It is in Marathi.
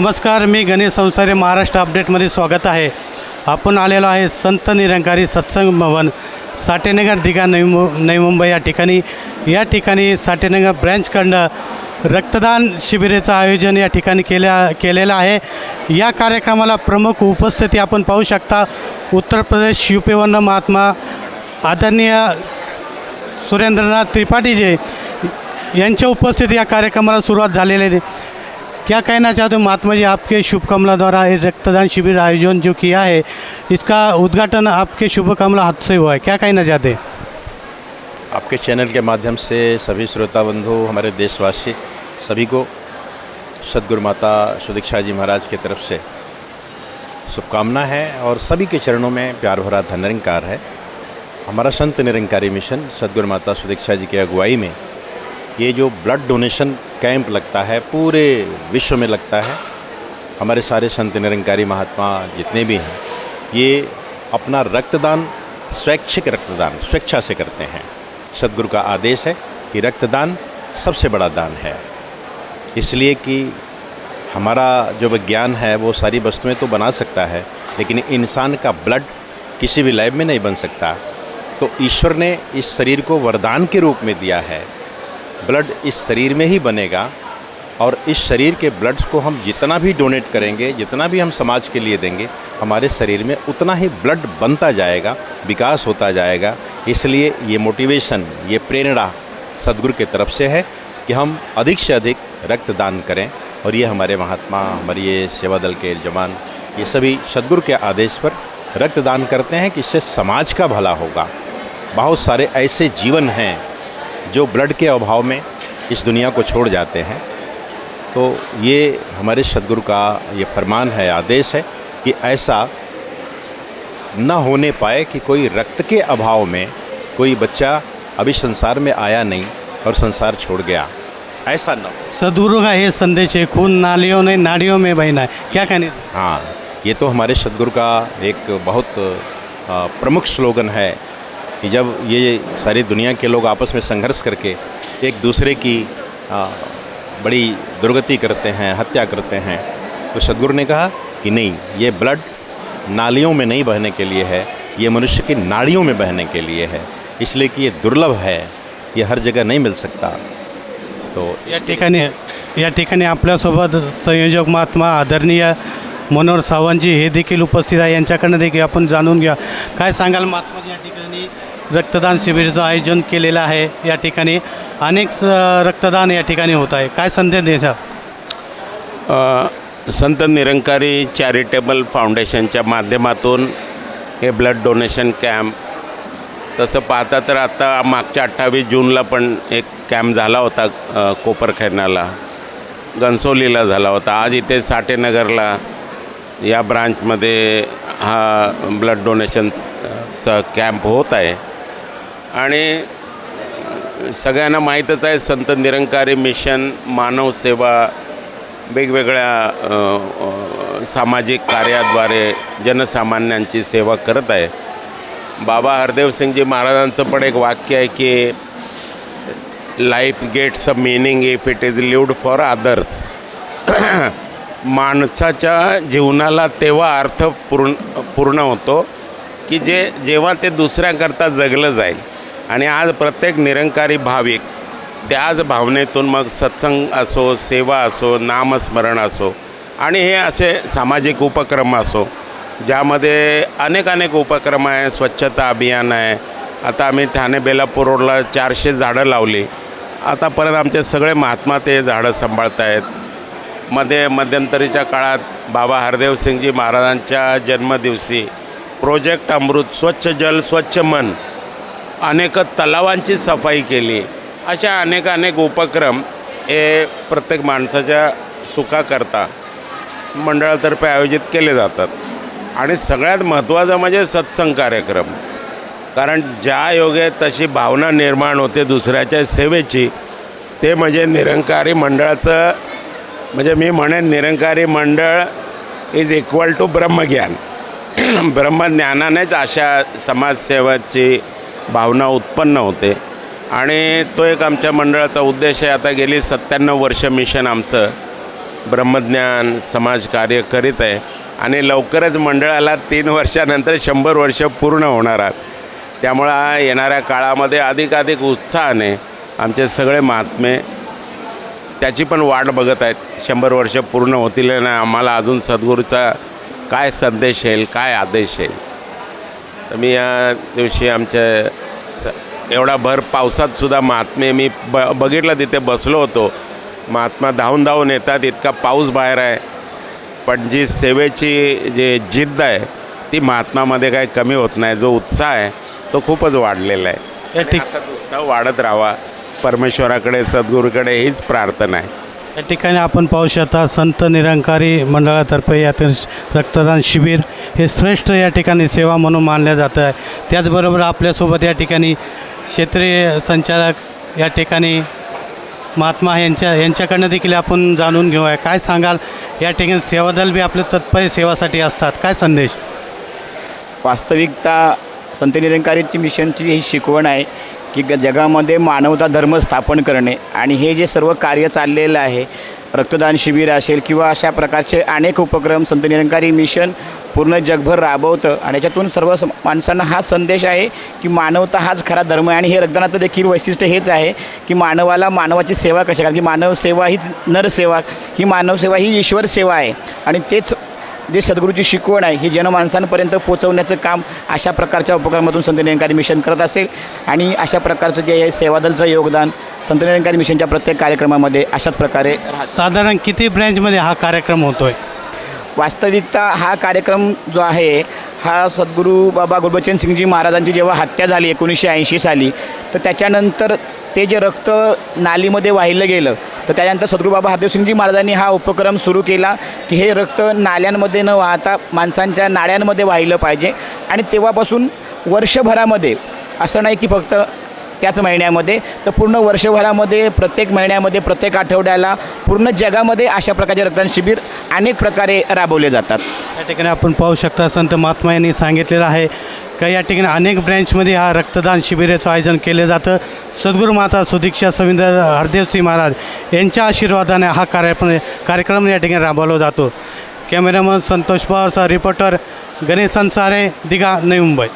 नमस्कार, मी गणेश संसारे. महाराष्ट्र अपडेटमध्ये स्वागत आहे. आपण आलेलो आहे संत निरंकारी सत्संग भवन साठेनगर दिघा नवी मुंबई या ठिकाणी साठेनगर ब्रँचकडनं रक्तदान शिबिराचं आयोजन या ठिकाणी केलेलं आहे. या कार्यक्रमाला प्रमुख उपस्थिती आपण पाहू शकता. उत्तर प्रदेश यूपीवरनं महात्मा आदरणीय सुरेंद्रनाथ त्रिपाठी जी यांच्या उपस्थित या कार्यक्रमाला सुरुवात झालेली आहे. क्या कहना चाहते हो महात्मा जी, आपके शुभकामना द्वारा ये रक्तदान शिविर आयोजन जो किया है, इसका उद्घाटन आपके शुभकामना हाथ से हुआ है, क्या कहना चाहते हैं? आपके चैनल के माध्यम से सभी श्रोता बंधु, हमारे देशवासी सभी को सद्गुरु माता सुदीक्षा जी महाराज की तरफ से शुभकामना है और सभी के चरणों में प्यार भरा धन्यवाद है। हमारा संत निरंकारी मिशन सद्गुरु माता सुदीक्षा जी की अगुवाई में ये जो ब्लड डोनेशन कैंप लगता है, पूरे विश्व में लगता है। हमारे सारे संत निरंकारी महात्मा जितने भी हैं, ये अपना रक्तदान स्वैच्छिक रक्तदान स्वेच्छा से करते हैं। सद्गुरु का आदेश है कि रक्तदान सबसे बड़ा दान है, इसलिए कि हमारा जो विज्ञान है वो सारी वस्तुएं तो बना सकता है, लेकिन इंसान का ब्लड किसी भी लैब में नहीं बन सकता। तो ईश्वर ने इस शरीर को वरदान के रूप में दिया है। ब्लड इस शरीर में ही बनेगा और इस शरीर के ब्लड को हम जितना भी डोनेट करेंगे, जितना भी हम समाज के लिए देंगे, हमारे शरीर में उतना ही ब्लड बनता जाएगा, विकास होता जाएगा। इसलिए ये मोटिवेशन, ये प्रेरणा सद्गुरु की तरफ से है कि हम अधिक से अधिक रक्तदान करें। और ये हमारे महात्मा, हमारे ये सेवा दल के जवान, ये सभी सद्गुरु के आदेश पर रक्तदान करते हैं कि इससे समाज का भला होगा। बहुत सारे ऐसे जीवन हैं जो ब्लड के अभाव में इस दुनिया को छोड़ जाते हैं। तो ये हमारे सद्गुरु का ये फरमान है, आदेश है कि ऐसा न होने पाए कि कोई रक्त के अभाव में कोई बच्चा अभी संसार में आया नहीं और संसार छोड़ गया, ऐसा न हो। सद्गुरु का ये संदेश है, खून नालियों ने नाड़ियों में बहना है, क्या कहने? हाँ, ये तो हमारे सद्गुरु का एक बहुत प्रमुख स्लोगन है कि जब ये सारी दुनिया के लोग आपस में संघर्ष करके एक दूसरे की बड़ी दुर्गति करते हैं, हत्या करते हैं, तो सद्गुरु ने कहा कि नहीं, ये ब्लड नालियों में नहीं बहने के लिए है, ये मनुष्य की नाड़ियों में बहने के लिए है। इसलिए कि ये दुर्लभ है, ये हर जगह नहीं मिल सकता। तो या ठिकाणी आपल्यासोबत संयोजक महात्मा आदरणीय मनोहर सावंतजी हे देखील उपस्थित आहे. यांच्याकडनं देखील आपण जाणून घ्या. काय सांगाल महात्माजी, या ठिकाणी रक्तदान शिबिराचं आयोजन केलेलं आहे. या ठिकाणी अनेक रक्तदान या ठिकाणी होत आहे. काय संदेश द्यायचा? संत निरंकारी चॅरिटेबल फाउंडेशनच्या माध्यमातून हे ब्लड डोनेशन कॅम्प, तसं पाहता तर आता मागच्या 28 जूनला पण एक कॅम्प झाला होता, कोपरखैरणाला, घनसोलीला झाला होता. आज इथे साठेनगरला या ब्रांचमध्ये हा ब्लड डोनेशनचा कॅम्प होत आहे. आणि सगळ्यांना माहीतच आहे, संत निरंकारी मिशन मानव सेवा, वेगवेगळ्या सामाजिक कार्याद्वारे जनसामान्यांची सेवा करत आहे. बाबा हरदेवसिंगजी महाराजांचं पण एक वाक्य आहे की life gets a meaning if it is lived for others. माणसाच्या जीवनाला तेव्हा अर्थ पूर्ण होतो की जेव्हा ते दुसऱ्याकरता जगलं जाईल. आणि आज प्रत्येक निरंकारी भाविक त्याच भावनेतून मग सत्संग असो, सेवा असो, नामस्मरण असो, आणि हे असे सामाजिक उपक्रम असो, ज्यामध्ये अनेक उपक्रम आहे. स्वच्छता अभियान आहे. आता आम्ही ठाणे बेलापूर रोडला 400 झाडं लावली. आतापर्यंत आमचे सगळे महात्मा ते झाडं सांभाळत आहेत. मध्यंतरीच्या काळात बाबा हरदेवसिंगजी महाराजांच्या जन्मदिवशी प्रोजेक्ट अमृत, स्वच्छ जल स्वच्छ मन, अनेक तलावांची सफाई केली. अशा अनेक उपक्रम हे प्रत्येक माणसाच्या सुखाकरता मंडळातर्फे आयोजित केले जातात. आणि सगळ्यात महत्त्वाचं म्हणजे सत्संग कार्यक्रम, कारण ज्या योगे तशी भावना निर्माण होते दुसऱ्याच्या सेवेची, ते म्हणजे निरंकारी मंडळाचं, म्हणजे मी म्हणेन निरंकारी मंडळ इज इक्वल टू ब्रह्मज्ञान. ब्रह्मज्ञानानेच अशा समाजसेवेची भावना उत्पन्न होते. आणि तो एक आमच्या मंडळाचा उद्देश आहे. आता गेली 97 वर्ष मिशन आमचं ब्रह्मज्ञान समाजकार्य करीत आहे आणि लवकरच मंडळाला 3 वर्षानंतर 100 वर्ष पूर्ण होणार आहेत. त्यामुळं येणाऱ्या काळामध्ये अधिकाधिक उत्साहाने आमचे सगळे महात्मे त्याची पण वाट बघत आहेत. 100 वर्ष पूर्ण होतील आणि आम्हाला अजून सद्गुरूचा काय संदेश येईल, काय आदेश येईल. तर मी या दिवशी आमच्या एवढा भर पावसातसुद्धा महात्मे मी बघितलं, तिथे बसलो होतो. महात्मा धावून धावून येतात, इतका पाऊस बाहेर आहे, पण जी सेवेची जी जिद्द आहे ती महात्मामध्ये काही कमी होत नाही. जो उत्साह आहे तो खूपच वाढलेला आहे. असाच उत्साह वाढत राहावा परमेश्वराकडे, सद्गुरूकडे हीच प्रार्थना आहे. या ठिकाणी आपण पाहू शकता संत निरंकारी मंडळातर्फे यातील रक्तदान शिबिर हे श्रेष्ठ या ठिकाणी सेवा म्हणून मानलं जातं आहे. त्याचबरोबर आपल्यासोबत या ठिकाणी क्षेत्रीय संचालक या ठिकाणी महात्मा यांच्याकडनं देखील आपण जाणून घेऊया. काय सांगाल, या ठिकाणी सेवादल बी आपले तत्पर सेवासाठी असतात, काय संदेश? वास्तविकता संत निरंकारीची मिशनची ही शिकवण आहे की जगामध्ये मानवता धर्म स्थापन करणे, आणि हे जे सर्व कार्य चाललेलं आहे, रक्तदान शिबिर असेल किंवा अशा प्रकारचे अनेक उपक्रम संत निरंकारी मिशन पूर्ण जगभर राबवतं. आणि याच्यातून सर्व माणसांना हा संदेश आहे की मानवता हाच खरा धर्म आहे. आणि हे रक्तदानाचं देखील वैशिष्ट्य हेच आहे की मानवाला मानवाची सेवा कशी, कारण की मानव सेवा हीच नरसेवा, ही मानवसेवा ही ईश्वर सेवा आहे. आणि तेच जे सद्गुरूची शिकवण आहे ही जनमानसांपर्यंत पोचवण्याचं काम अशा प्रकारच्या उपक्रमातून संत निरंकारी मिशन करत असेल. आणि अशा प्रकारचं जे सेवादलचं योगदान संत निरंकारी मिशनच्या प्रत्येक कार्यक्रमामध्ये अशाच प्रकारे राहतं. साधारण किती ब्रँचमध्ये हा कार्यक्रम होतो आहे? वास्तविकता हा कार्यक्रम जो आहे हा सद्गुरू बाबा गुरबचन सिंगजी महाराजांची जेव्हा हत्या झाली 1980 साली, तर त्याच्यानंतर ते जे रक्त नालीमध्ये वाहिलं गेलं, तर त्याच्यानंतर सद्गुरू बाबा हरदेवसिंगजी महाराजांनी हा उपक्रम सुरू केला की हे रक्त नाल्यांमध्ये न वाहता माणसांच्या नाड्यांमध्ये वाहिलं पाहिजे. आणि तेव्हापासून वर्षभरामध्ये, असं नाही की फक्त त्याच महिन्यामध्ये, तर पूर्ण वर्षभरामध्ये प्रत्येक महिन्यामध्ये प्रत्येक आठवड्याला पूर्ण जगामध्ये अशा प्रकारचे रक्तदान शिबिर अनेक प्रकारे राबवले जातात. या ठिकाणी आपण पाहू शकता संत महात्मा यांनी सांगितलेलं आहे का या ठिकाणी अनेक ब्रँचमध्ये हा रक्तदान शिबिराचं आयोजन केलं जातं. सद्गुरू माता सुदीक्षा सविंदर हरदेवसिंह महाराज यांच्या आशीर्वादाने हा कार्यक्रम या ठिकाणी राबवला जातो. कॅमेरामन संतोष पवारचा रिपोर्टर गणेश संसारे, दिघा, नवी मुंबई.